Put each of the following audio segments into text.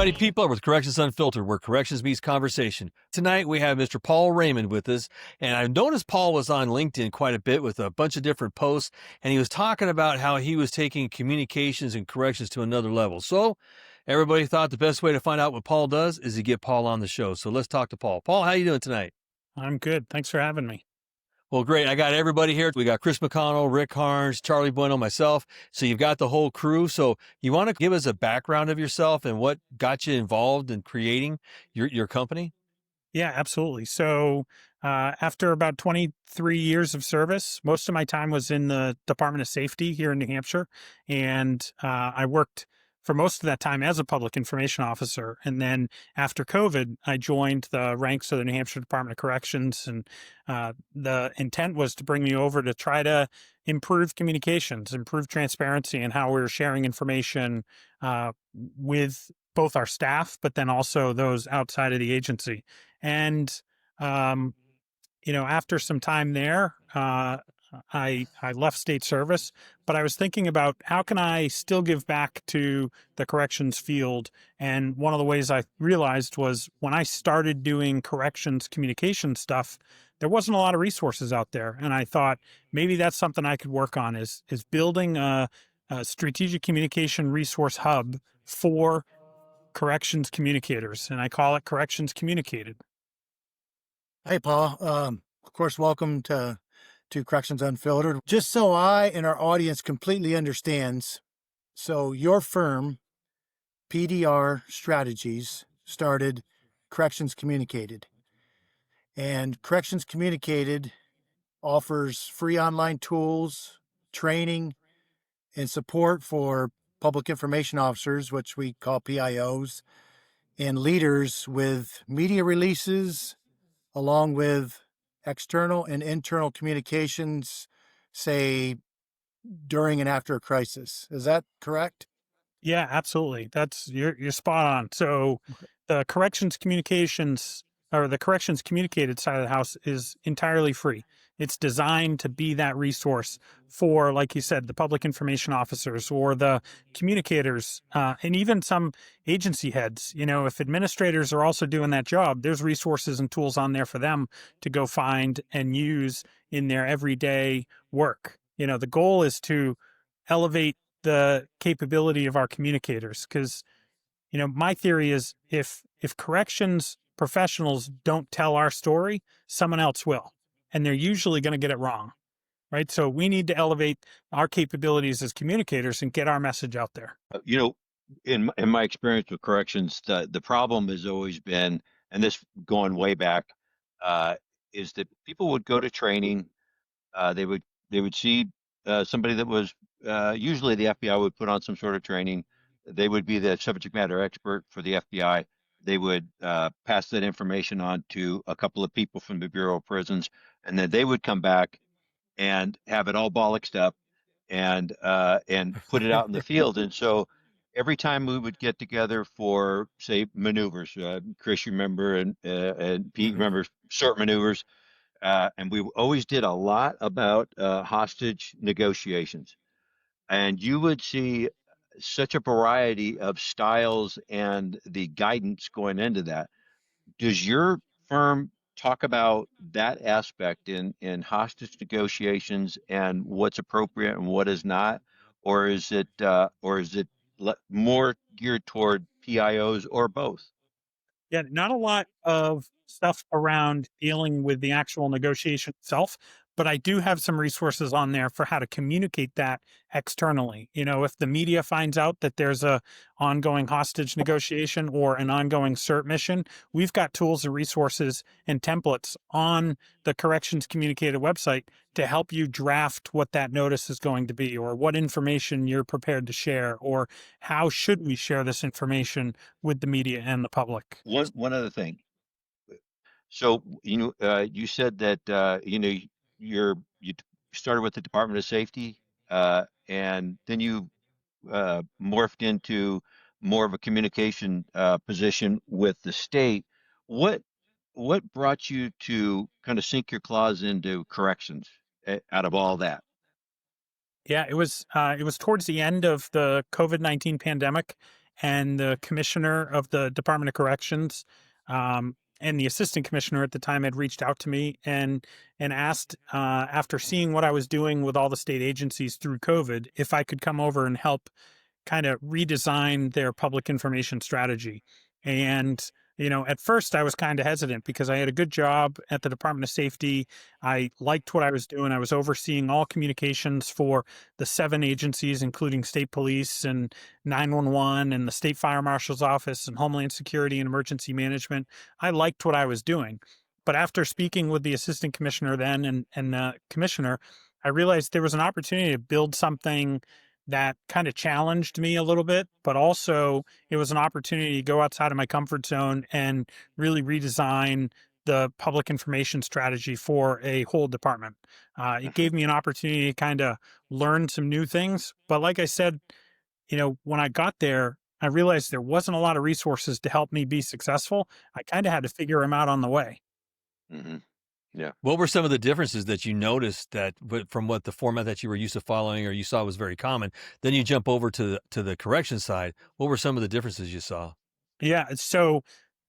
everybody. Pete Bludworth with Corrections Unfiltered, where corrections meets conversation. Tonight, we have Mr. Paul Raymond with us, and I've noticed Paul was on LinkedIn quite a bit with a bunch of different posts, and he was talking about how he was taking communications and corrections to another level. So everybody thought the best way to find out what Paul does is to get Paul on the show. So let's talk to Paul. Paul, how you doing tonight? I'm good. Thanks for having me. Well, great. I got everybody here. We got Chris McConnell, Rick Harnes, Charlie Bueno, myself. So you've got the whole crew. So you want to give us a background of yourself and what got you involved in creating your company? Yeah, absolutely. So after about 23 years of service, most of my time was in the Department of Safety here in New Hampshire. And I worked for most of that time as a public information officer. And then after COVID, I joined the ranks of the New Hampshire Department of Corrections. And the intent was to bring me over to try to improve communications, improve transparency, and how we were sharing information with both our staff, but then also those outside of the agency. And, after some time there, I left state service, but I was thinking about how can I still give back to the corrections field. And one of the ways I realized was when I started doing corrections communication stuff, there wasn't a lot of resources out there. And I thought maybe that's something I could work on is building a strategic communication resource hub for corrections communicators. And I call it Corrections Communicated. Hey, Paul. Of course, welcome to Corrections Unfiltered. Just so I and our audience completely understands, so your firm, PDR Strategies, started Corrections Communicated. And Corrections Communicated offers free online tools, training, and support for public information officers, which we call PIOs, and leaders with media releases, along with external and internal communications, say, during and after a crisis. Is that correct? Yeah, absolutely. You're spot on. So the corrections communications or the corrections communicated side of the house is entirely free. It's designed to be that resource for, like you said, the public information officers or the communicators, and even some agency heads. If administrators are also doing that job, there's resources and tools on there for them to go find and use in their everyday work. The goal is to elevate the capability of our communicators because, my theory is if corrections professionals don't tell our story, someone else will. And they're usually going to get it wrong, right? So we need to elevate our capabilities as communicators and get our message out there. In my experience with corrections, the problem has always been, and this going way back, is that people would go to training, they would see somebody that was usually the FBI would put on some sort of training. They would be the subject matter expert for the FBI. They would pass that information on to a couple of people from the Bureau of Prisons, and then they would come back and have it all bollocksed up and put it out in the field. And so every time we would get together for, say, maneuvers, Chris, you remember, and Pete remembers certain maneuvers, and we always did a lot about hostage negotiations. And you would see such a variety of styles and the guidance going into that. Does your firm talk about that aspect in hostage negotiations and what's appropriate and what is not, or is it more geared toward PIOs or both? Yeah, not a lot of stuff around dealing with the actual negotiation itself, but I do have some resources on there for how to communicate that externally. If the media finds out that there's a ongoing hostage negotiation or an ongoing CERT mission, we've got tools and resources and templates on the Corrections Communicated website to help you draft what that notice is going to be, or what information you're prepared to share, or how should we share this information with the media and the public. One other thing. So you said that you started with the Department of Safety, and then you morphed into more of a communication position with the state. What brought you to kind of sink your claws into corrections out of all that? Yeah, it was towards the end of the COVID-19 pandemic. and the commissioner of the Department of Corrections, and the assistant commissioner at the time had reached out to me and asked, after seeing what I was doing with all the state agencies through COVID, if I could come over and help kind of redesign their public information strategy. And, at first I was kind of hesitant because I had a good job at the Department of Safety. I liked what I was doing. I was overseeing all communications for the 7 agencies, including state police and 911 and the state fire marshal's office and Homeland Security and emergency management. I liked what I was doing. But after speaking with the assistant commissioner then and the commissioner, I realized there was an opportunity to build something that kind of challenged me a little bit, but also it was an opportunity to go outside of my comfort zone and really redesign the public information strategy for a whole department. It gave me an opportunity to kind of learn some new things. But like I said, when I got there, I realized there wasn't a lot of resources to help me be successful. I kind of had to figure them out on the way. Mm-hmm. Yeah. What were some of the differences that you noticed from what the format that you were used to following or you saw was very common? Then you jump over to the correction side. What were some of the differences you saw? Yeah. So,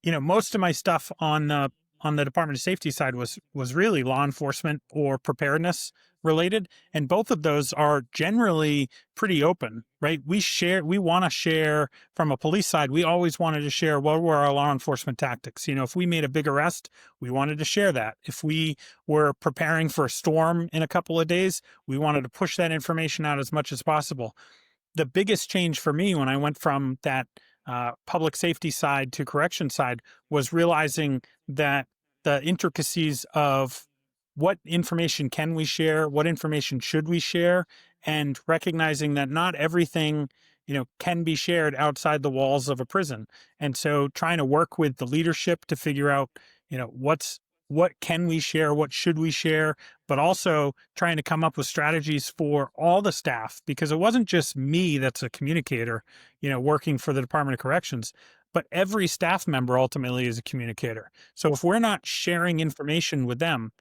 most of my stuff on the Department of Safety side was really law enforcement or preparedness related, and both of those are generally pretty open, right? We want to share from a police side. We always wanted to share what were our law enforcement tactics. If we made a big arrest, we wanted to share that. If we were preparing for a storm in a couple of days, we wanted to push that information out as much as possible. The biggest change for me when I went from that public safety side to correction side was realizing that the intricacies of what information can we share, what information should we share, and recognizing that not everything, can be shared outside the walls of a prison. And so trying to work with the leadership to figure out, what can we share, what should we share, but also trying to come up with strategies for all the staff, because it wasn't just me that's a communicator, working for the Department of Corrections, but every staff member ultimately is a communicator. So if we're not sharing information with them,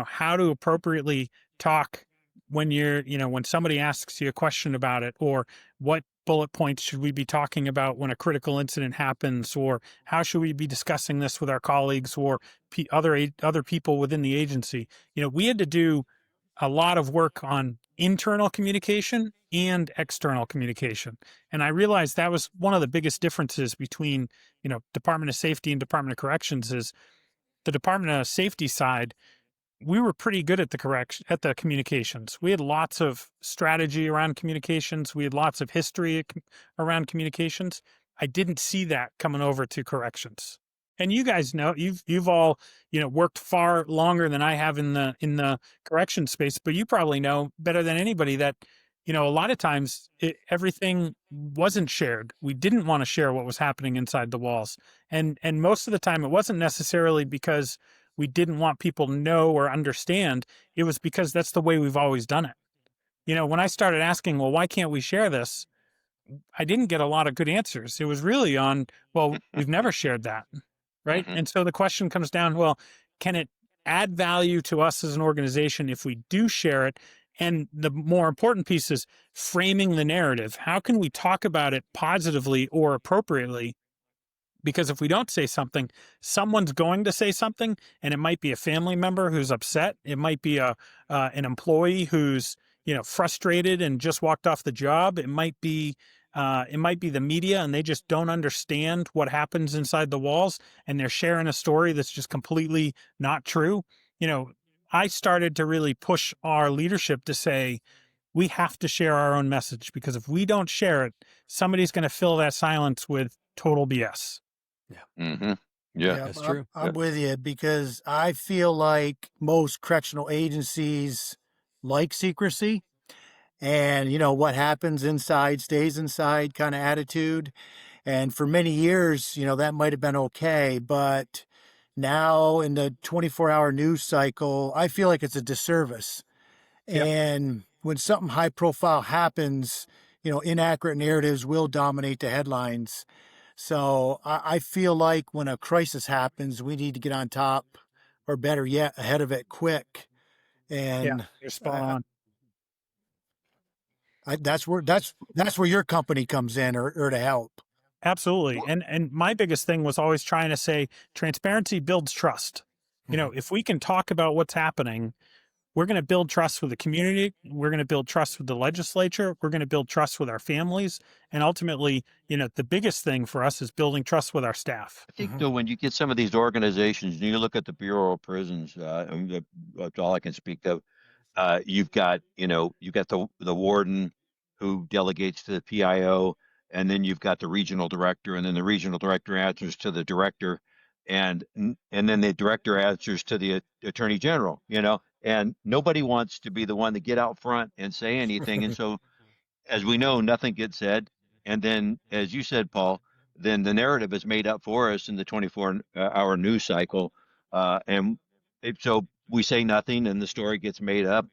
how to appropriately talk when when somebody asks you a question about it, or what bullet points should we be talking about when a critical incident happens, or how should we be discussing this with our colleagues or other people within the agency. We had to do a lot of work on internal communication and external communication. And I realized that was one of the biggest differences between, Department of Safety and Department of Corrections is the Department of Safety side. We were pretty good at the communications. We had lots of strategy around communications. We had lots of history around communications. I didn't see that coming over to corrections. And you guys know, you've all, worked far longer than I have in the correction space, but you probably know better than anybody that, a lot of times everything wasn't shared. We didn't want to share what was happening inside the walls. And most of the time it wasn't necessarily because we didn't want people to know or understand. It was because that's the way we've always done it. When I started asking, well, why can't we share this? I didn't get a lot of good answers. It was really on, well, we've never shared that. Right. Mhm. And so the question comes down, well, can it add value to us as an organization if we do share it? And the more important piece is framing the narrative. How can we talk about it positively or appropriately? Because if we don't say something, someone's going to say something, and it might be a family member who's upset. It might be an employee who's frustrated and just walked off the job. It might be the media, and they just don't understand what happens inside the walls, and they're sharing a story that's just completely not true. I started to really push our leadership to say, we have to share our own message, because if we don't share it, somebody's going to fill that silence with total BS. Mm-hmm. Yeah. That's true. I'm with you, because I feel like most correctional agencies like secrecy, and what happens inside stays inside kind of attitude. And for many years, that might have been okay, but now in the 24-hour news cycle, I feel like it's a disservice. Yep. And when something high profile happens, inaccurate narratives will dominate the headlines. So I feel like when a crisis happens, we need to get on top, or better yet, ahead of it quick. And You're spot on. that's where your company comes in, or to help. Absolutely. And my biggest thing was always trying to say transparency builds trust. You know, if we can talk about what's happening, we're going to build trust with the community. We're going to build trust with the legislature. We're going to build trust with our families. And ultimately, you know, the biggest thing for us is building trust with our staff. I think though, when you get some of these organizations and you look at the Bureau of Prisons, that's all I can speak of. You've got, you've got the warden who delegates to the PIO, and then you've got the regional director, and then the regional director answers to the director, and then the director answers to the attorney general, and nobody wants to be the one to get out front and say anything. And so, as we know, nothing gets said. And then, as you said, Paul, then the narrative is made up for us in the 24-hour news cycle. So we say nothing and the story gets made up,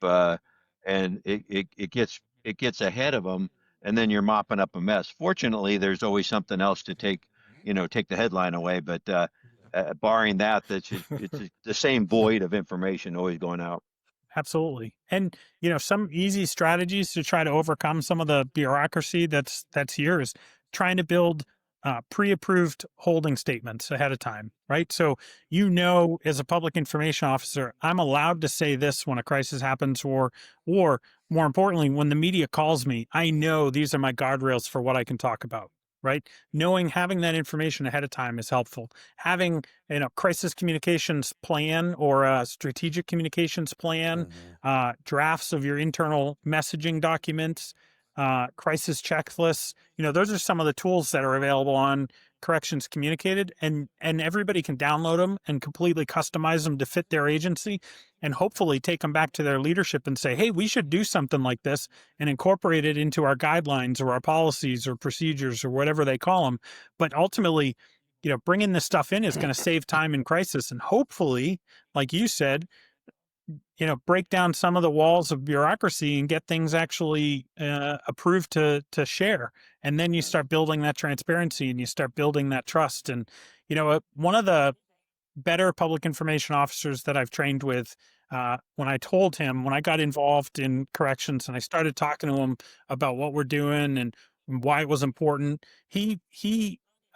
and it gets ahead of them. And then you're mopping up a mess. Fortunately, there's always something else to take the headline away. But barring that, it's the same void of information always going out. Absolutely. And, you know, some easy strategies to try to overcome some of the bureaucracy that's here is trying to build pre-approved holding statements ahead of time, right? So, you know, as a public information officer, I'm allowed to say this when a crisis happens, or more importantly, when the media calls me, I know these are my guardrails for what I can talk about, right? Having that information ahead of time is helpful. Having, you know, crisis communications plan or a strategic communications plan, drafts of your internal messaging documents, crisis checklists, you know, those are some of the tools that are available on Corrections Communicated, and everybody can download them and completely customize them to fit their agency, and hopefully take them back to their leadership and say, hey, we should do something like this and incorporate it into our guidelines or our policies or procedures or whatever they call them. But ultimately, you know, bringing this stuff in is going to save time in crisis, and hopefully, like you said, you know, break down some of the walls of bureaucracy and get things actually approved to share. And then you start building that transparency and you start building that trust. And, you know, one of the better public information officers that I've trained with, when I got involved in corrections and I started talking to him about what we're doing and why it was important, he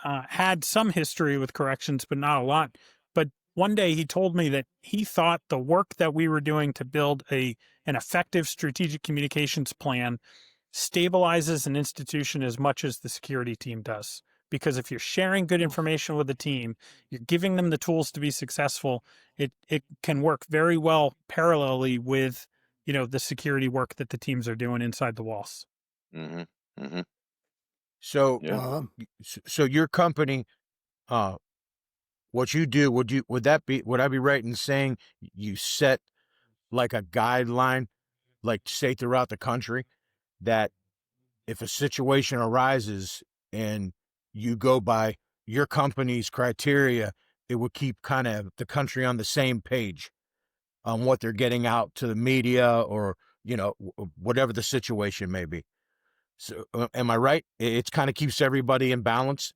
had some history with corrections, but not a lot. But one day he told me that he thought the work that we were doing to build an effective strategic communications plan stabilizes an institution as much as the security team does. Because if you're sharing good information with the team, you're giving them the tools to be successful, it can work very well parallelly with, you know, the security work that the teams are doing inside the walls. Mm-hmm. Mm-hmm. So, Yeah. so your company, what you do, would I be right in saying you set like a guideline, like say throughout the country, that if a situation arises and you go by your company's criteria, it would keep kind of the country on the same page on what they're getting out to the media, or, you know, whatever the situation may be. So, am I right? It kind of keeps everybody in balance.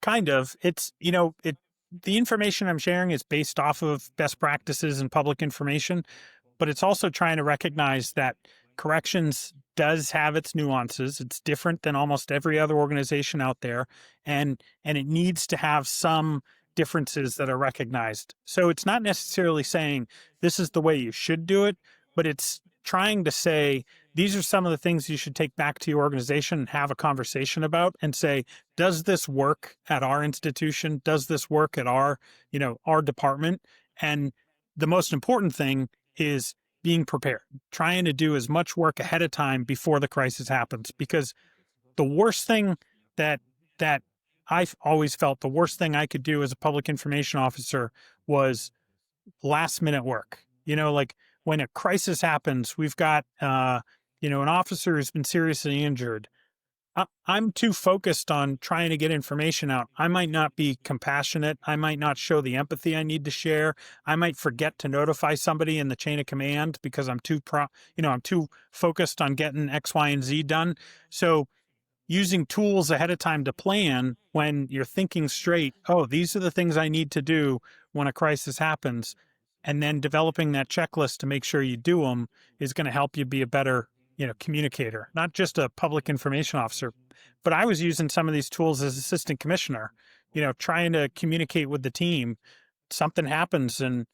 Kind of. It's, you know, the information I'm sharing is based off of best practices and public information, but it's also trying to recognize that corrections does have its nuances. It's different than almost every other organization out there, and it needs to have some differences that are recognized. So it's not necessarily saying this is the way you should do it, but it's trying to say these are some of the things you should take back to your organization and have a conversation about, and say, does this work at our institution? Does this work at our department? And the most important thing is being prepared, trying to do as much work ahead of time before the crisis happens. Because the worst thing that I've always felt, the worst thing I could do as a public information officer was last minute work. You know, like when a crisis happens, we've got, an officer who's been seriously injured. I'm too focused on trying to get information out. I might not be compassionate. I might not show the empathy I need to share. I might forget to notify somebody in the chain of command because I'm too focused on getting X, Y, and Z done. So using tools ahead of time to plan when you're thinking straight, oh, these are the things I need to do when a crisis happens, and then developing that checklist to make sure you do them is going to help you be a better communicator, not just a public information officer, but I was using some of these tools as assistant commissioner, trying to communicate with the team. Something happens and,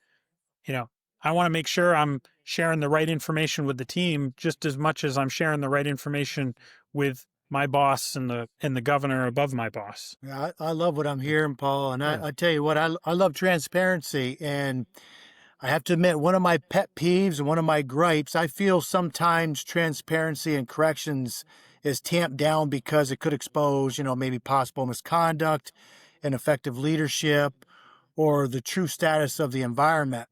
I want to make sure I'm sharing the right information with the team just as much as I'm sharing the right information with my boss and the governor above my boss. Yeah, I love what I'm hearing, Paul. And Yeah. I tell you what, I love transparency. And I have to admit, one of my pet peeves and one of my gripes, I feel sometimes transparency in corrections is tamped down because it could expose, maybe possible misconduct, ineffective leadership, or the true status of the environment.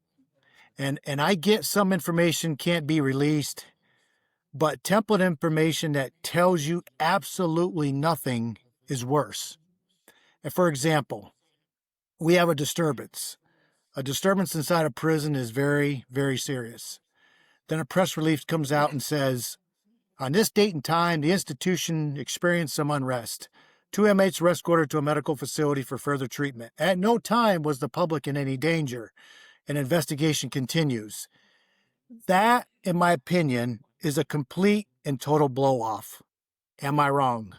And I get some information can't be released, but template information that tells you absolutely nothing is worse. And for example, we have a disturbance. A disturbance inside a prison is very, very serious. Then a press release comes out and says, on this date and time, the institution experienced some unrest. 2 inmates were escorted to a medical facility for further treatment. At no time was the public in any danger. An investigation continues. That, in my opinion, is a complete and total blow-off. Am I wrong?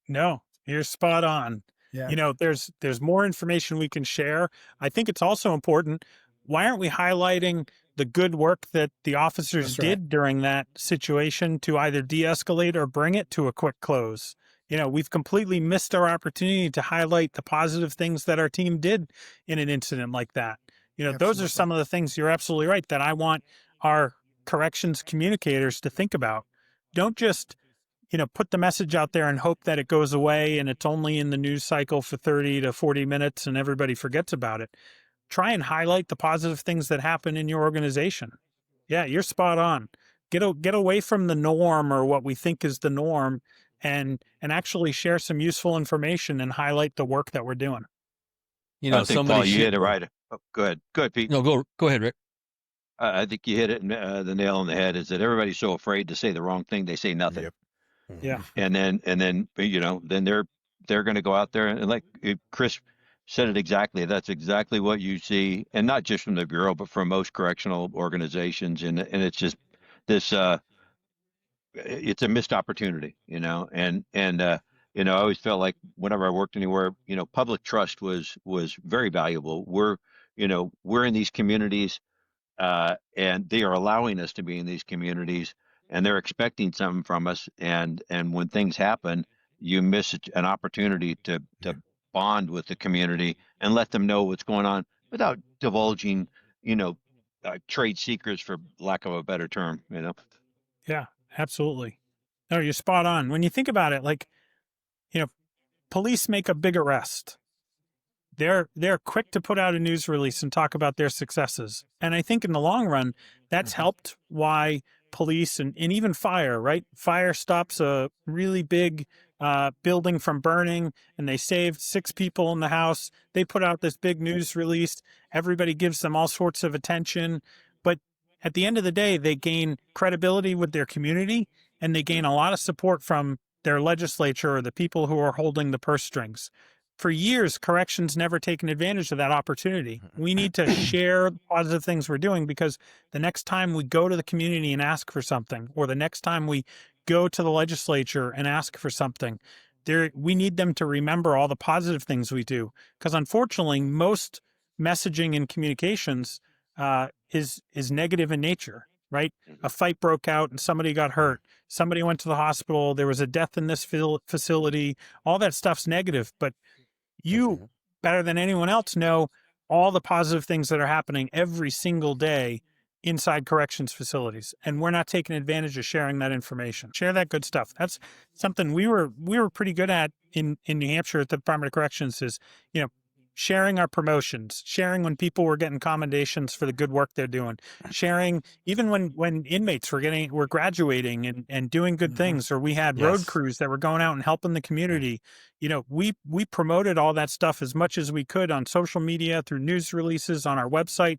No, you're spot on. Yeah. There's more information we can share. I think it's also important. Why aren't we highlighting the good work that the officers That's right. did during that situation to either de-escalate or bring it to a quick close? We've completely missed our opportunity to highlight the positive things that our team did in an incident like that. Those are Absolutely. some of the things, you're absolutely right, that I want our corrections communicators to think about. Don't just put the message out there and hope that it goes away and it's only in the news cycle for 30 to 40 minutes and everybody forgets about it. Try and highlight the positive things that happen in your organization. Yeah, you're spot on. Get away from the norm or what we think is the norm and actually share some useful information and highlight the work that we're doing. I think, Paul, you hit it right. Oh, go ahead, Pete. No, go ahead, Rick. I think you hit it the nail on the head. Is that everybody's so afraid to say the wrong thing, they say nothing. Yep. Yeah. And then then they're going to go out there and like Chris said it exactly. That's exactly what you see, and not just from the bureau, but from most correctional organizations. And it's just this. It's a missed opportunity, and I always felt like whenever I worked anywhere, public trust was very valuable. We're in these communities, and they are allowing us to be in these communities, and they're expecting something from us. And when things happen, you miss an opportunity to bond with the community and let them know what's going on without divulging, trade secrets, for lack of a better term. Yeah, absolutely. No, you're spot on. When you think about it, like, police make a big arrest. They're quick to put out a news release and talk about their successes. And I think in the long run, that's helped why police and even fire, right? Fire stops a really big building from burning and they saved 6 people in the house. They put out this big news release. Everybody gives them all sorts of attention. But at the end of the day, they gain credibility with their community and they gain a lot of support from their legislature or the people who are holding the purse strings. For years, corrections never taken advantage of that opportunity. We need to share the positive things we're doing because the next time we go to the community and ask for something, or the next time we go to the legislature and ask for something, we need them to remember all the positive things we do. Because unfortunately, most messaging and communications is negative in nature, right? A fight broke out and somebody got hurt. Somebody went to the hospital. There was a death in this facility. All that stuff's negative, but you, better than anyone else, know all the positive things that are happening every single day inside corrections facilities. And we're not taking advantage of sharing that information. Share that good stuff. That's something we were pretty good at in New Hampshire at the Department of Corrections is, sharing our promotions, sharing when people were getting commendations for the good work they're doing, sharing even when inmates were graduating and doing good things, or we had road crews that were going out and helping the community. We promoted all that stuff as much as we could on social media, through news releases, on our website,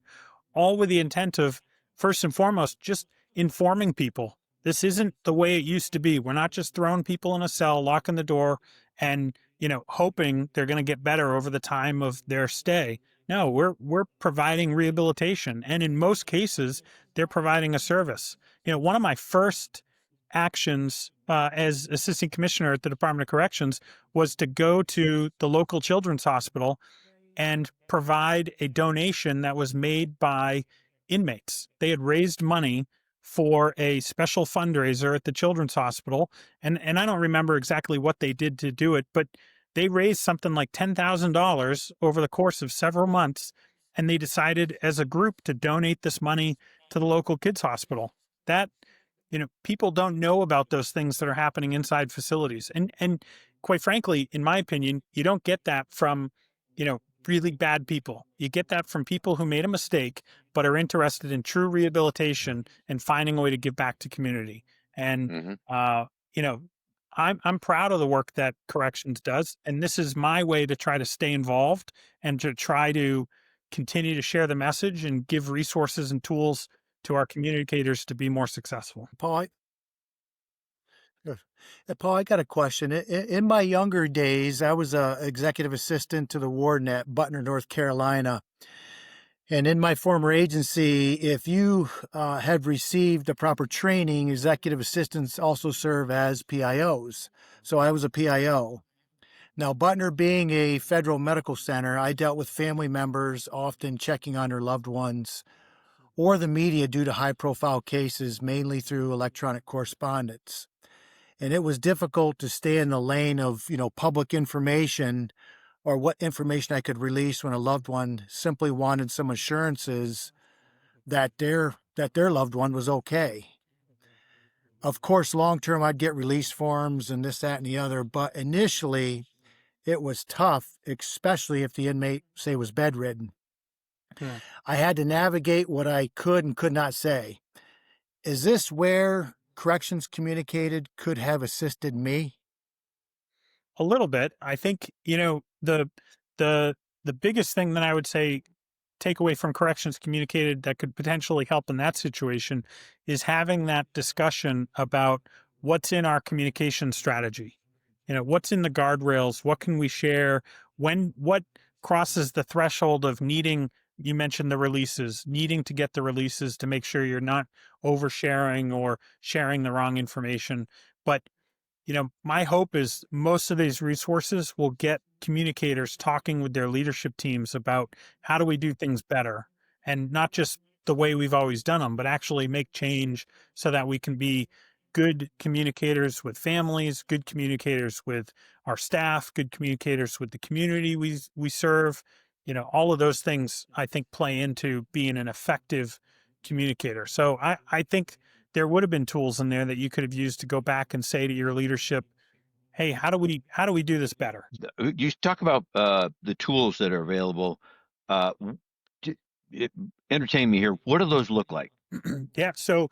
all with the intent of, first and foremost, just informing people. This isn't the way it used to be. We're not just throwing people in a cell, locking the door, and hoping they're going to get better over the time of their stay. No, we're providing rehabilitation. And in most cases, they're providing a service. One of my first actions as assistant commissioner at the Department of Corrections was to go to the local children's hospital and provide a donation that was made by inmates. They had raised money for a special fundraiser at the children's hospital. And I don't remember exactly what they did to do it, but they raised something like $10,000 over the course of several months. And they decided as a group to donate this money to the local kids hospital. That, people don't know about those things that are happening inside facilities. And quite frankly, in my opinion, you don't get that from, really bad people. You get that from people who made a mistake, but are interested in true rehabilitation and finding a way to give back to community. And, I'm proud of the work that Corrections does. And this is my way to try to stay involved and to try to continue to share the message and give resources and tools to our communicators to be more successful. Paul, Paul, I got a question. In my younger days, I was a executive assistant to the warden at Butner, North Carolina. And in my former agency, if you had received the proper training, executive assistants also serve as PIOs. So I was a PIO. Now, Butner being a federal medical center, I dealt with family members often checking on their loved ones or the media due to high-profile cases, mainly through electronic correspondence. And it was difficult to stay in the lane of, public information or what information I could release when a loved one simply wanted some assurances that their loved one was okay. Of course, long-term, I'd get release forms and this, that, and the other, but initially it was tough, especially if the inmate, say, was bedridden. Yeah. I had to navigate what I could and could not say. Is this where Corrections Communicated could have assisted me? A little bit. I think, the biggest thing that I would say take away from Corrections Communicated that could potentially help in that situation is having that discussion about what's in our communication strategy. What's in the guardrails? What can we share? What crosses the threshold of needing, you mentioned the releases, needing to get the releases to make sure you're not oversharing or sharing the wrong information. But, my hope is most of these resources will get communicators talking with their leadership teams about how do we do things better, and not just the way we've always done them, but actually make change so that we can be good communicators with families, good communicators with our staff, good communicators with the community we serve. All of those things I think play into being an effective communicator. So I think there would have been tools in there that you could have used to go back and say to your leadership, hey, how do we do this better? You talk about the tools that are available. Entertain me here. What do those look like? Yeah, so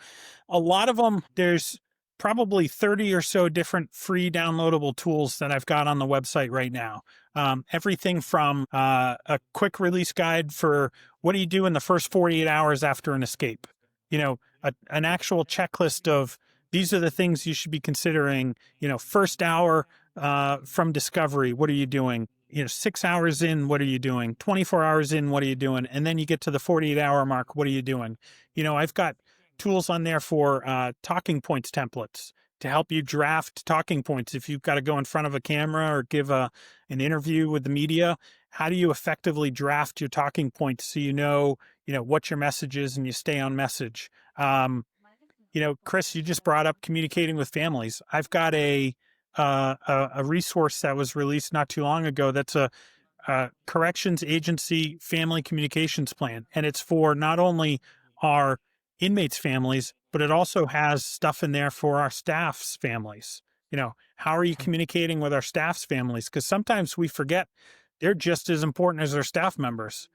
a lot of them, there's probably 30 or so different free downloadable tools that I've got on the website right now. Everything from a quick release guide for what do you do in the first 48 hours after an escape? An actual checklist of these are the things you should be considering. First hour from discovery, what are you doing? 6 hours in, what are you doing? 24 hours in, what are you doing? And then you get to the 48-hour mark, what are you doing? I've got tools on there for talking points templates to help you draft talking points. If you've got to go in front of a camera or give an interview with the media, how do you effectively draft your talking points so what your message is and you stay on message? Chris, you just brought up communicating with families. I've got a resource that was released not too long ago. That's a corrections agency family communications plan. And it's for not only our inmates' families, but it also has stuff in there for our staff's families. How are you communicating with our staff's families? Because sometimes we forget they're just as important as our staff members.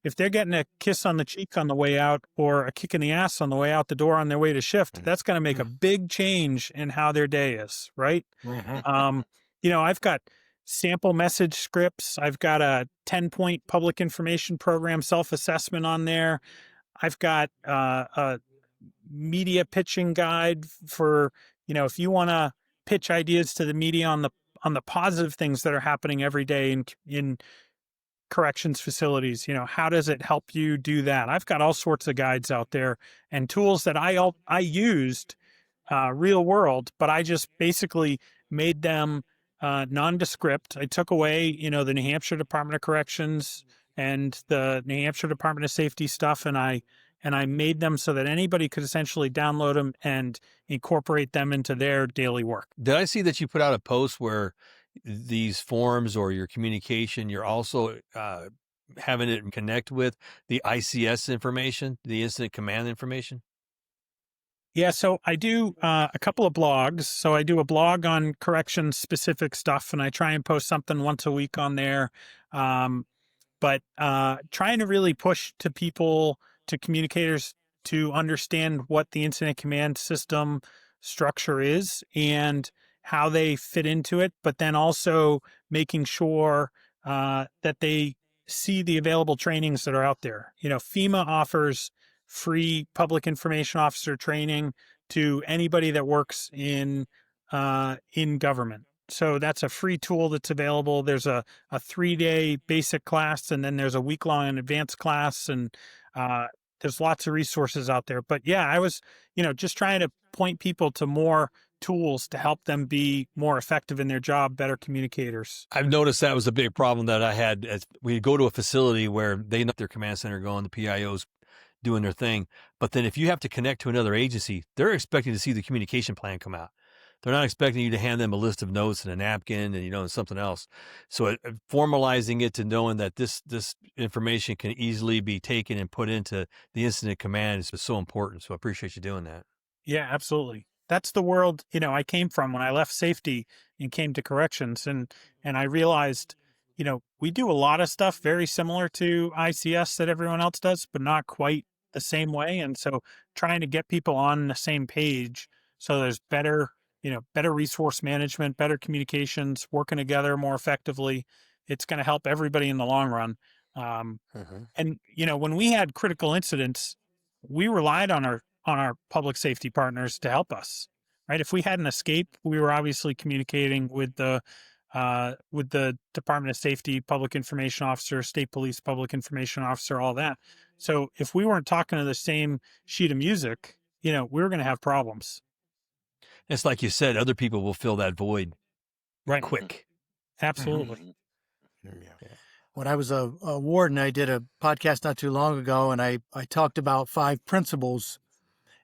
If they're getting a kiss on the cheek on the way out or a kick in the ass on the way out the door on their way to shift, that's going to make a big change in how their day is, right? I've got sample message scripts. I've got a 10-point public information program self-assessment on there. I've got a media pitching guide for, if you want to pitch ideas to the media on the positive things that are happening every day in corrections facilities, how does it help you do that? I've got all sorts of guides out there and tools that I used real world, but I just basically made them nondescript. I took away, the New Hampshire Department of Corrections and the New Hampshire Department of Safety stuff, and I made them so that anybody could essentially download them and incorporate them into their daily work. Did I see that you put out a post where these forms or your communication, you're also having it connect with the ICS information, the incident command information? Yeah, so I do a couple of blogs. So I do a blog on corrections specific stuff, and I try and post something once a week on there. But trying to really push to people, to communicators, to understand what the incident command system structure is and how they fit into it, but then also making sure that they see the available trainings that are out there. FEMA offers free public information officer training to anybody that works in government. So that's a free tool that's available. There's a 3-day basic class, and then there's a week-long advanced class, and there's lots of resources out there. But yeah, I was, just trying to point people to more tools to help them be more effective in their job, better communicators. I've noticed that was a big problem that I had. As we go to a facility where they know their command center going, the PIOs doing their thing. But then if you have to connect to another agency, they're expecting to see the communication plan come out. They're not expecting you to hand them a list of notes and a napkin and, and something else. So formalizing it to knowing that this information can easily be taken and put into the incident command is so important. So I appreciate you doing that. Yeah, absolutely. That's the world, I came from when I left safety and came to corrections. And I realized, we do a lot of stuff very similar to ICS that everyone else does, but not quite the same way. And so trying to get people on the same page so there's better resource management, better communications, working together more effectively. It's going to help everybody in the long run. And, when we had critical incidents, we relied on our public safety partners to help us, right? If we had an escape, we were obviously communicating with the Department of Safety, public information officer, state police, public information officer, all that. So if we weren't talking to the same sheet of music, we were going to have problems. It's like you said, other people will fill that void quick. Absolutely. Yeah. When I was a warden, I did a podcast not too long ago, and I talked about 5 principles.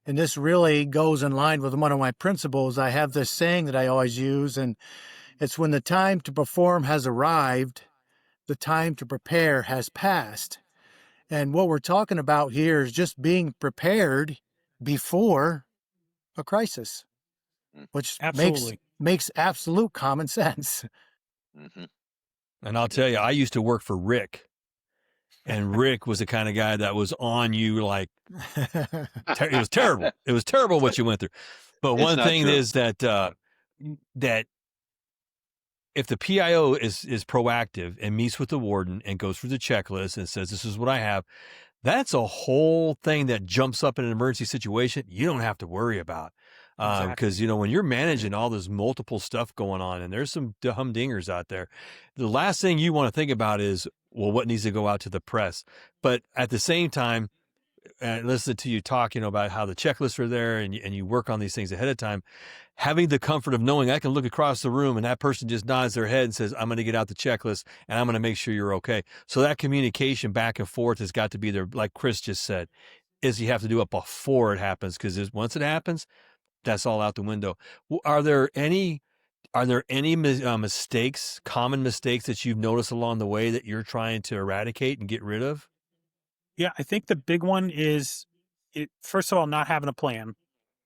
And this really goes in line with one of my principles. I have this saying that I always use, and it's when the time to perform has arrived, the time to prepare has passed. And what we're talking about here is just being prepared before a crisis, which makes absolute common sense. Mm-hmm. And I'll tell you, I used to work for Rick, and Rick was the kind of guy that was on you like, it was terrible. It was terrible what you went through. But one thing is that if the PIO is proactive and meets with the warden and goes through the checklist and says, this is what I have, that's a whole thing that jumps up in an emergency situation you don't have to worry about. Because, when you're managing all this multiple stuff going on and there's some humdingers out there, the last thing you want to think about is, well, what needs to go out to the press? But at the same time, listen to you talk, about how the checklists are there and you work on these things ahead of time, having the comfort of knowing I can look across the room and that person just nods their head and says, I'm going to get out the checklist and I'm going to make sure you're okay. So that communication back and forth has got to be there. Like Chris just said, is you have to do it before it happens, because once it happens, that's all out the window. Are there any mistakes, common mistakes that you've noticed along the way that you're trying to eradicate and get rid of? Yeah, I think the big one is, first of all, not having a plan.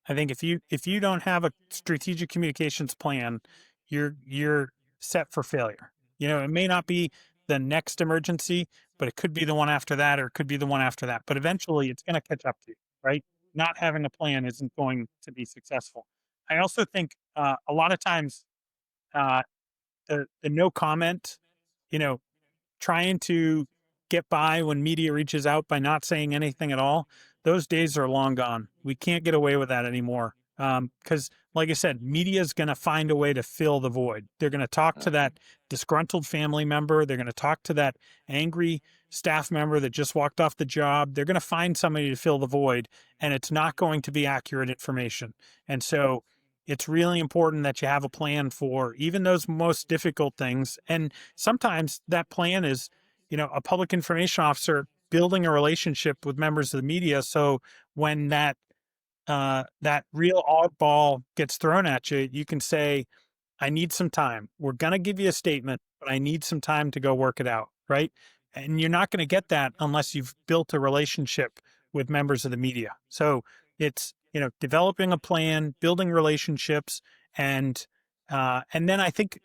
I think if you don't have a strategic communications plan, you're set for failure. It may not be the next emergency, but it could be the one after that, or it could be the one after that. But eventually it's going to catch up to you, right? Not having a plan isn't going to be successful. I also think a lot of times the no comment, trying to get by when media reaches out by not saying anything at all, those days are long gone. We can't get away with that anymore. Because like I said, media is going to find a way to fill the void. They're going to talk to that disgruntled family member. They're going to talk to that angry staff member that just walked off the job. They're going to find somebody to fill the void, and it's not going to be accurate information. And so it's really important that you have a plan for even those most difficult things. And sometimes that plan is, a public information officer building a relationship with members of the media. So when that real oddball gets thrown at you, you can say, I need some time. We're going to give you a statement, but I need some time to go work it out. Right. And you're not going to get that unless you've built a relationship with members of the media. So it's, developing a plan, building relationships, and then I think,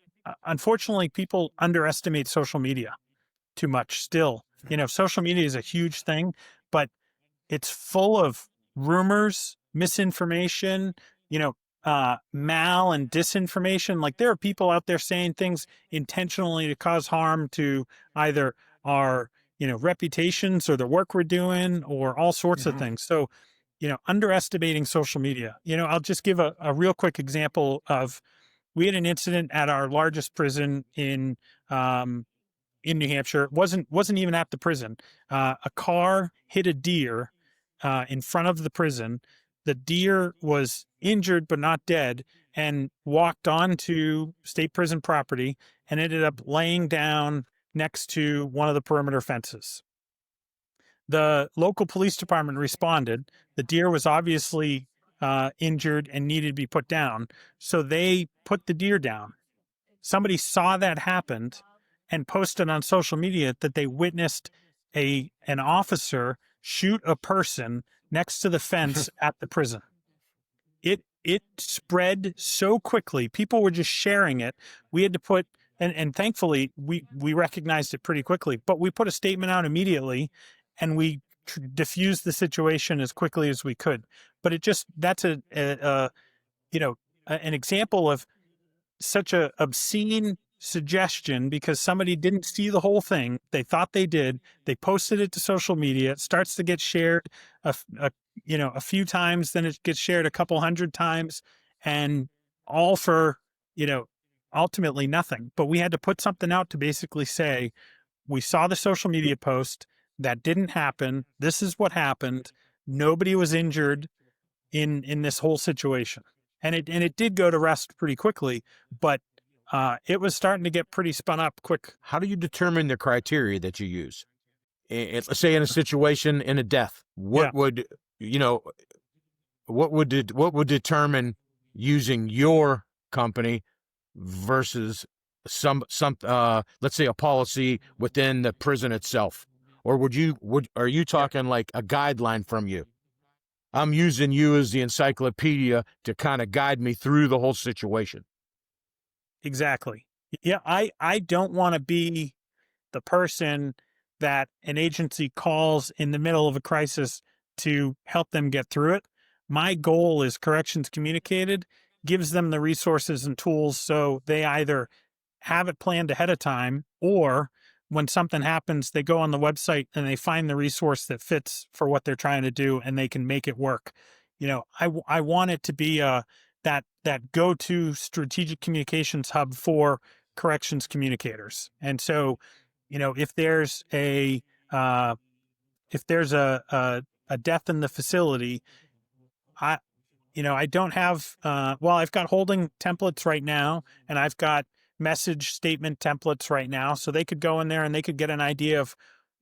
unfortunately, people underestimate social media too much still. Social media is a huge thing, but it's full of rumors, misinformation, mal and disinformation. Like, there are people out there saying things intentionally to cause harm to either our, reputations or the work we're doing or all sorts of things. So, underestimating social media. I'll just give a real quick example of, we had an incident at our largest prison in New Hampshire. It wasn't even at the prison. A car hit a deer in front of the prison. The deer was injured but not dead, and walked onto state prison property and ended up laying down next to one of the perimeter fences. The local police department responded. The deer was obviously injured and needed to be put down, so they put the deer down. Somebody saw that happened and posted on social media that they witnessed an officer shoot a person next to the fence at the prison. It spread so quickly. People were just sharing it. We had to put, and thankfully we recognized it pretty quickly, but we put a statement out immediately, and we diffused the situation as quickly as we could. But that's an example of such a obscene suggestion, because somebody didn't see the whole thing. They thought they did. They posted it to social media. It starts to get shared a few times, then it gets shared a couple hundred times, and all for, ultimately nothing. But we had to put something out to basically say, we saw the social media post. That didn't happen. This is what happened. Nobody was injured in this whole situation. And it did go to rest pretty quickly, but it was starting to get pretty spun up quick. How do you determine the criteria that you use? Let's say in a situation, in a death, what would determine using your company versus some let's say a policy within the prison itself? Or are you talking like a guideline from you? I'm using you as the encyclopedia to kind of guide me through the whole situation. Exactly. Yeah, I don't want to be the person that an agency calls in the middle of a crisis to help them get through it. My goal is Corrections Communicated gives them the resources and tools so they either have it planned ahead of time, or when something happens, they go on the website and they find the resource that fits for what they're trying to do, and they can make it work. I want it to be that go-to strategic communications hub for corrections communicators. And so, if there's a death in the facility, I don't have, I've got holding templates right now, and I've got message statement templates right now. So they could go in there and they could get an idea of,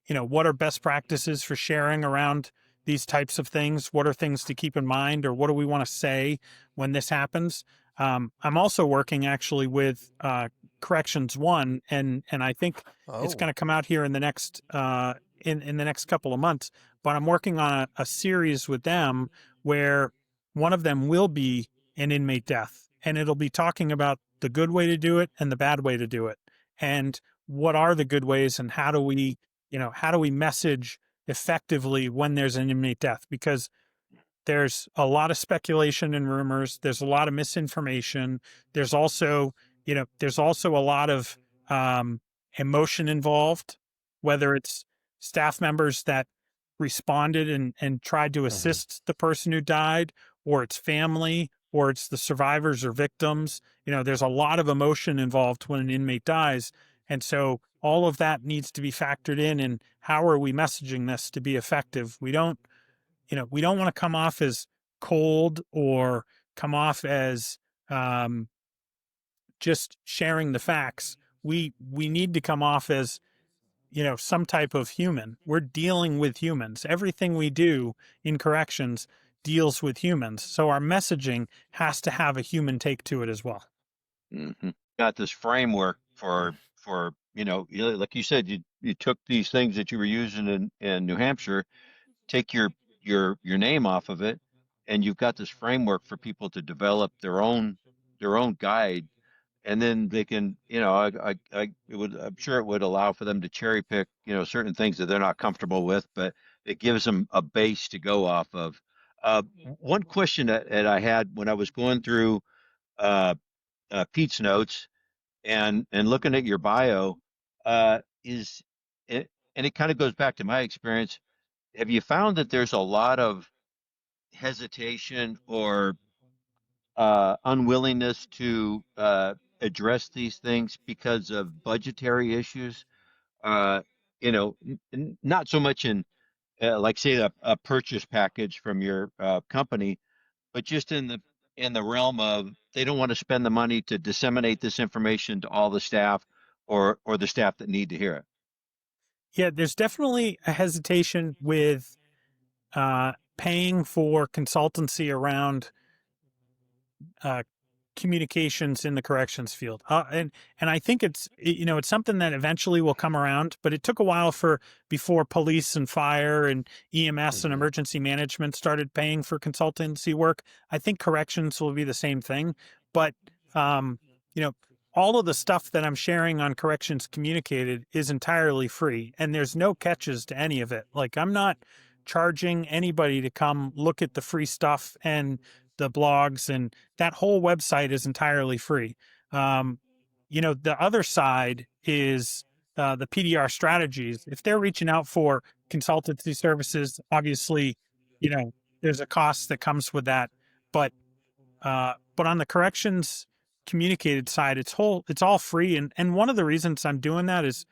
what are best practices for sharing around these types of things? What are things to keep in mind, or what do we want to say when this happens? I'm also working actually with Corrections One, and I think it's going to come out here in the next in the next couple of months. But I'm working on a series with them where one of them will be an inmate death, and it'll be talking about the good way to do it and the bad way to do it, and what are the good ways, and how do we message effectively when there's an inmate death, because there's a lot of speculation and rumors. There's a lot of misinformation. There's also a lot of emotion involved, whether it's staff members that responded and tried to assist the person who died, or it's family, or it's the survivors or victims. There's a lot of emotion involved when an inmate dies. And so all of that needs to be factored in how are we messaging this to be effective? We don't want to come off as cold or come off as just sharing the facts. We need to come off as, some type of human. We're dealing with humans. Everything we do in corrections deals with humans. So our messaging has to have a human take to it as well. Got this framework for like you said, you took these things that you were using in New Hampshire, take your name off of it, and you've got this framework for people to develop their own guide, and then they can, I'm sure it would allow for them to cherry pick, certain things that they're not comfortable with, but it gives them a base to go off of. One question that I had when I was going through uh, Pete's notes and looking at your bio, is it, and it kind of goes back to my experience. Have you found that there's a lot of hesitation or unwillingness to address these things because of budgetary issues? Uh, not so much in like say a purchase package from your company, but just in the realm of they don't want to spend the money to disseminate this information to all the staff or the staff that need to hear it. Yeah, there's definitely a hesitation with paying for consultancy around communications in the corrections field. And I think it's something that eventually will come around, but it took a while before police and fire and EMS and emergency management started paying for consultancy work. I think corrections will be the same thing, but all of the stuff that I'm sharing on Corrections Communicated is entirely free, and there's no catches to any of it. Like, I'm not charging anybody to come look at the free stuff and the blogs, and that whole website is entirely free. The other side is the PDR strategies. If they're reaching out for consultancy services, obviously, there's a cost that comes with that. But on the Corrections Communicated side, it's all free. And one of the reasons I'm doing that is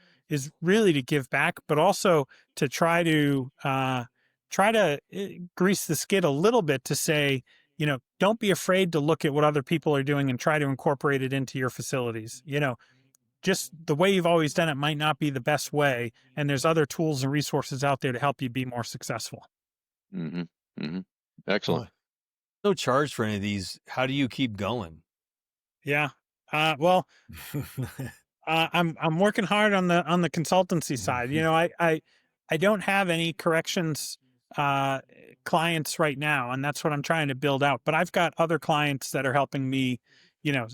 really to give back, but also to try to grease the skid a little bit to say, don't be afraid to look at what other people are doing and try to incorporate it into your facilities. Just the way you've always done it might not be the best way. And there's other tools and resources out there to help you be more successful. Mm-hmm. Mm-hmm. Excellent. No charge for any of these. How do you keep going? Yeah. Well, I'm working hard on the consultancy side. I don't have any corrections clients right now, and that's what I'm trying to build out. But I've got other clients that are helping me,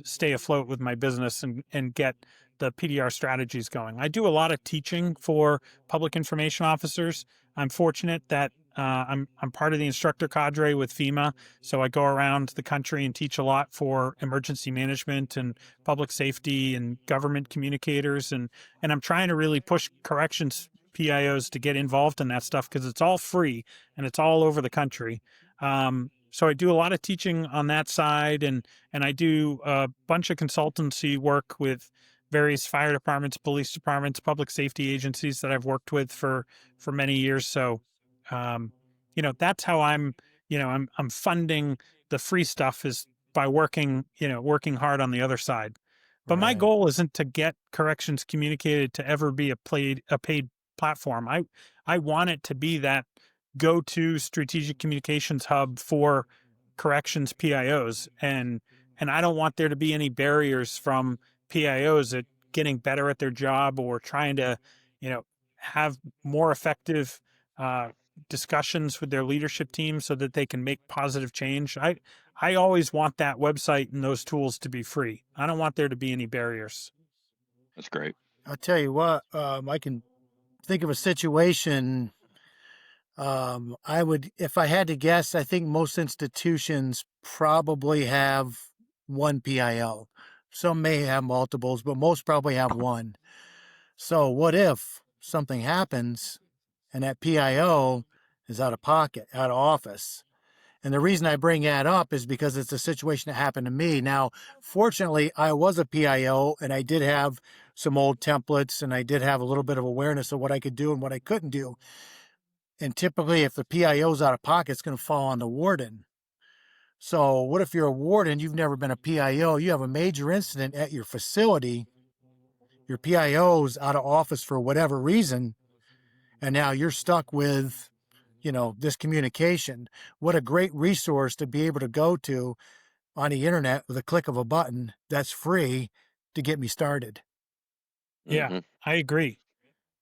stay afloat with my business and get the PDR strategies going. I do a lot of teaching for public information officers. I'm fortunate that I'm part of the instructor cadre with FEMA, so I go around the country and teach a lot for emergency management and public safety and government communicators, and I'm trying to really push corrections PIOs to get involved in that stuff because it's all free and it's all over the country. So I do a lot of teaching on that side, and I do a bunch of consultancy work with various fire departments, police departments, public safety agencies that I've worked with for many years. So, that's how I'm funding the free stuff is by working hard on the other side. But my goal isn't to get Corrections Communicated to ever be a paid platform. I want it to be that go-to strategic communications hub for corrections PIOs. And I don't want there to be any barriers from PIOs at getting better at their job or trying to, have more effective discussions with their leadership team so that they can make positive change. I always want that website and those tools to be free. I don't want there to be any barriers. That's great. I'll tell you what, I can think of a situation. I would, if I had to guess, I think most institutions probably have one PIO. Some may have multiples, but most probably have one. So what if something happens and that PIO is out of pocket, out of office, And the reason I bring that up is because it's a situation that happened to me. Now, fortunately, I was a PIO and I did have some old templates and I did have a little bit of awareness of what I could do and what I couldn't do. And typically, if the PIO's out of pocket, it's going to fall on the warden. So what if you're a warden, you've never been a PIO, you have a major incident at your facility, your PIO's out of office for whatever reason, and now you're stuck with, this communication. What a great resource to be able to go to on the internet with a click of a button that's free to get me started. Yeah, I agree.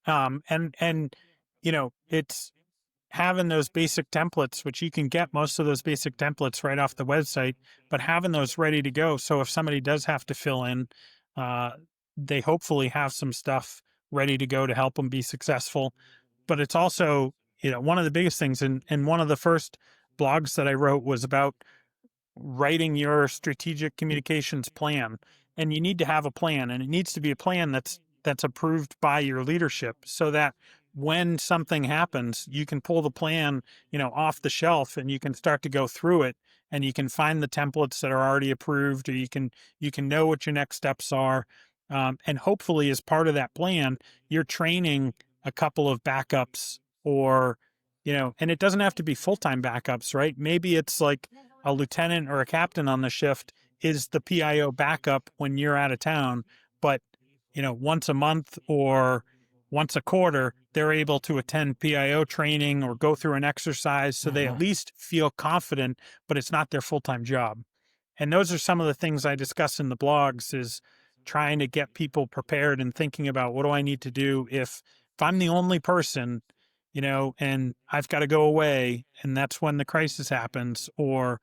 And it's having those basic templates, which you can get most of those basic templates right off the website, but having those ready to go. So if somebody does have to fill in, they hopefully have some stuff ready to go to help them be successful. But it's also, one of the biggest things, and one of the first blogs that I wrote was about writing your strategic communications plan. And you need to have a plan, and it needs to be a plan that's approved by your leadership, so that when something happens, you can pull the plan, off the shelf, and you can start to go through it, and you can find the templates that are already approved, or you can know what your next steps are. And hopefully as part of that plan, you're training a couple of backups, or, and it doesn't have to be full-time backups, right? Maybe it's like a lieutenant or a captain on the shift is the PIO backup when you're out of town, but once a month or once a quarter, they're able to attend PIO training or go through an exercise, so they at least feel confident, but it's not their full-time job. And those are some of the things I discuss in the blogs, is trying to get people prepared and thinking about, what do I need to do if I'm the only person, and I've got to go away, and that's when the crisis happens, or,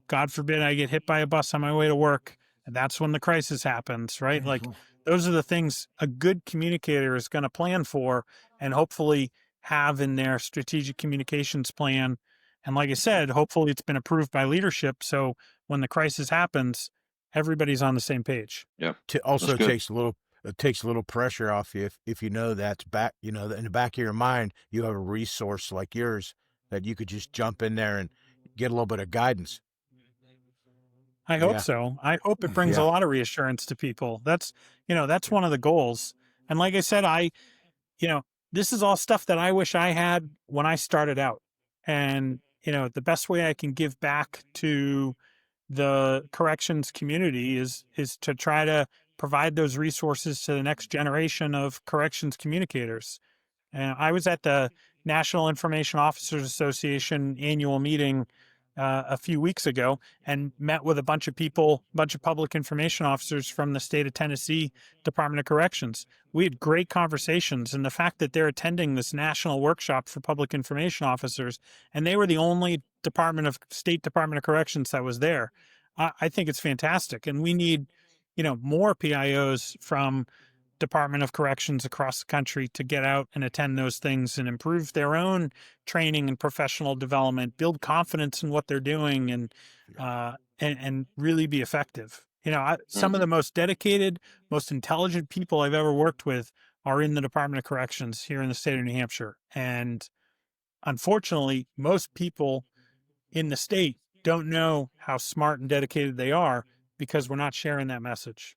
God forbid I get hit by a bus on my way to work, and that's when the crisis happens, right? Like, those are the things a good communicator is going to plan for, and hopefully have in their strategic communications plan. And like I said, hopefully it's been approved by leadership, so when the crisis happens, everybody's on the same page. Yeah. Also takes a little pressure off you if you know that's back, in the back of your mind, you have a resource like yours that you could just jump in there and get a little bit of guidance. I hope so. I hope it brings a lot of reassurance to people. That's one of the goals. And like I said, this is all stuff that I wish I had when I started out. And, the best way I can give back to the corrections community is to try to provide those resources to the next generation of corrections communicators. And I was at the National Information Officers Association annual meeting a few weeks ago, and met with a bunch of people, a bunch of public information officers from the state of Tennessee Department of Corrections. We had great conversations, and the fact that they're attending this national workshop for public information officers, and they were the only State Department of Corrections that was there, I think it's fantastic. And we need, more PIOs from Department of Corrections across the country to get out and attend those things and improve their own training and professional development, build confidence in what they're doing, and really be effective. Some of the most dedicated, most intelligent people I've ever worked with are in the Department of Corrections here in the state of New Hampshire. And unfortunately, most people in the state don't know how smart and dedicated they are, because we're not sharing that message.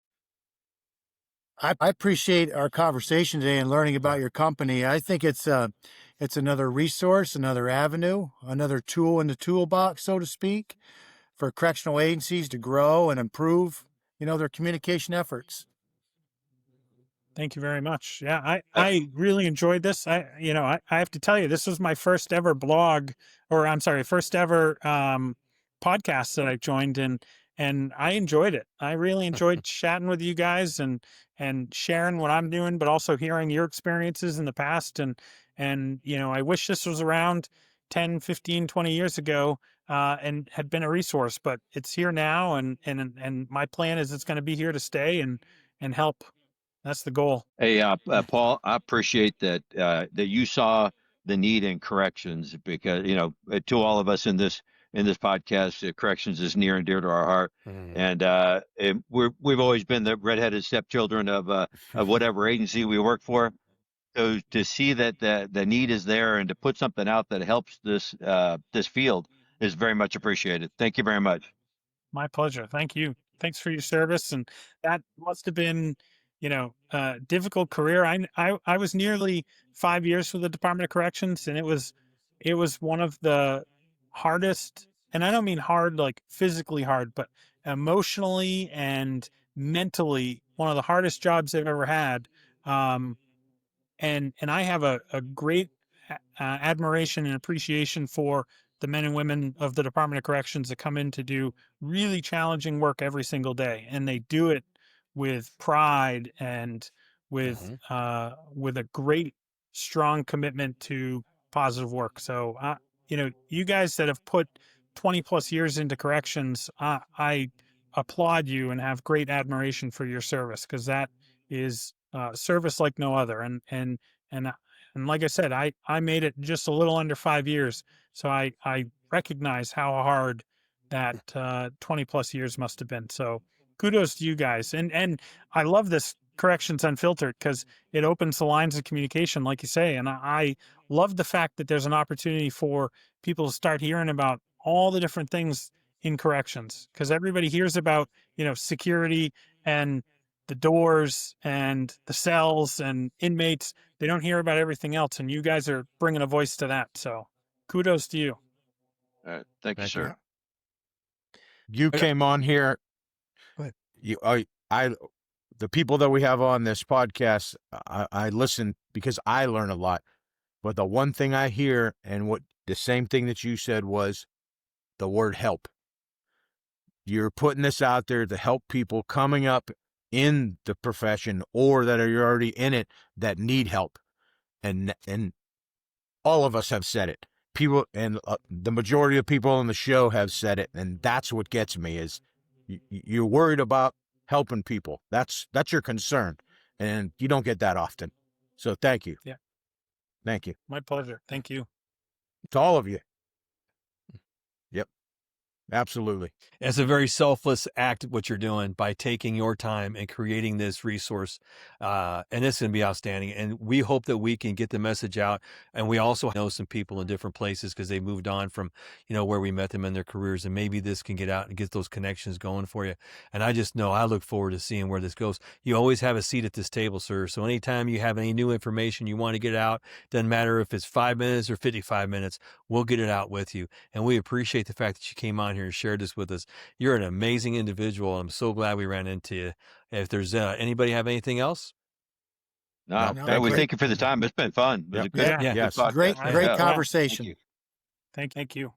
I appreciate our conversation today and learning about your company. I think it's another resource, another avenue, another tool in the toolbox, so to speak, for correctional agencies to grow and improve, their communication efforts. Thank you very much. Yeah, I really enjoyed this. I have to tell you, this was my first ever first ever podcast that I joined in. And I enjoyed it. I really enjoyed chatting with you guys and sharing what I'm doing, but also hearing your experiences in the past. And I wish this was around 10, 15, 20 years ago, and had been a resource, but it's here now. And my plan is it's going to be here to stay and help. That's the goal. Hey, Paul, I appreciate that you saw the need in corrections, because to all of us in this podcast, corrections is near and dear to our heart, and we've always been the redheaded stepchildren of whatever agency we work for. So to see that the need is there, and to put something out that helps this field is very much appreciated. Thank you very much. My pleasure. Thank you. Thanks for your service. And that must have been, a difficult career. I was nearly 5 years with the Department of Corrections, and it was one of the hardest, and I don't mean hard like physically hard, but emotionally and mentally one of the hardest jobs I've ever had. And I have a great admiration and appreciation for the men and women of the Department of Corrections that come in to do really challenging work every single day, and they do it with pride and with a great, strong commitment to positive work. So, you guys that have put 20 plus years into corrections, I applaud you and have great admiration for your service, because that is service like no other. And like I said, I made it just a little under 5 years. So I recognize how hard that 20 plus years must have been. So kudos to you guys. And I love this Corrections Unfiltered, because it opens the lines of communication, like you say. And I love the fact that there's an opportunity for people to start hearing about all the different things in corrections, because everybody hears about, security and the doors and the cells and inmates. They don't hear about everything else, and you guys are bringing a voice to that. So kudos to you. All right. Thank you, sir. You came on here. Go ahead. The people that we have on this podcast, I listen because I learn a lot. But the one thing I hear, and the same thing that you said, was the word help. You're putting this out there to help people coming up in the profession or that are already in it that need help. And all of us have said it. People, and the majority of people on the show have said it. And that's what gets me, is you're worried about helping people. That's your concern. And you don't get that often. So thank you. Yeah. Thank you. My pleasure. Thank you. To all of you. Yep. Absolutely. It's a very selfless act, what you're doing by taking your time and creating this resource. And it's going to be outstanding. And we hope that we can get the message out. And we also know some people in different places, because they moved on from, where we met them in their careers. And maybe this can get out and get those connections going for you. And I just know I look forward to seeing where this goes. You always have a seat at this table, sir. So anytime you have any new information you want to get out, doesn't matter if it's 5 minutes or 55 minutes, we'll get it out with you. And we appreciate the fact that you came on here and shared this with us. You're an amazing individual. I'm so glad we ran into you. If there's anybody have anything else? No, No, we great. thank you for the time. It's been fun. It was a good, Yeah. good Yes. podcast. Great Yeah. conversation. Thank you. Thank you.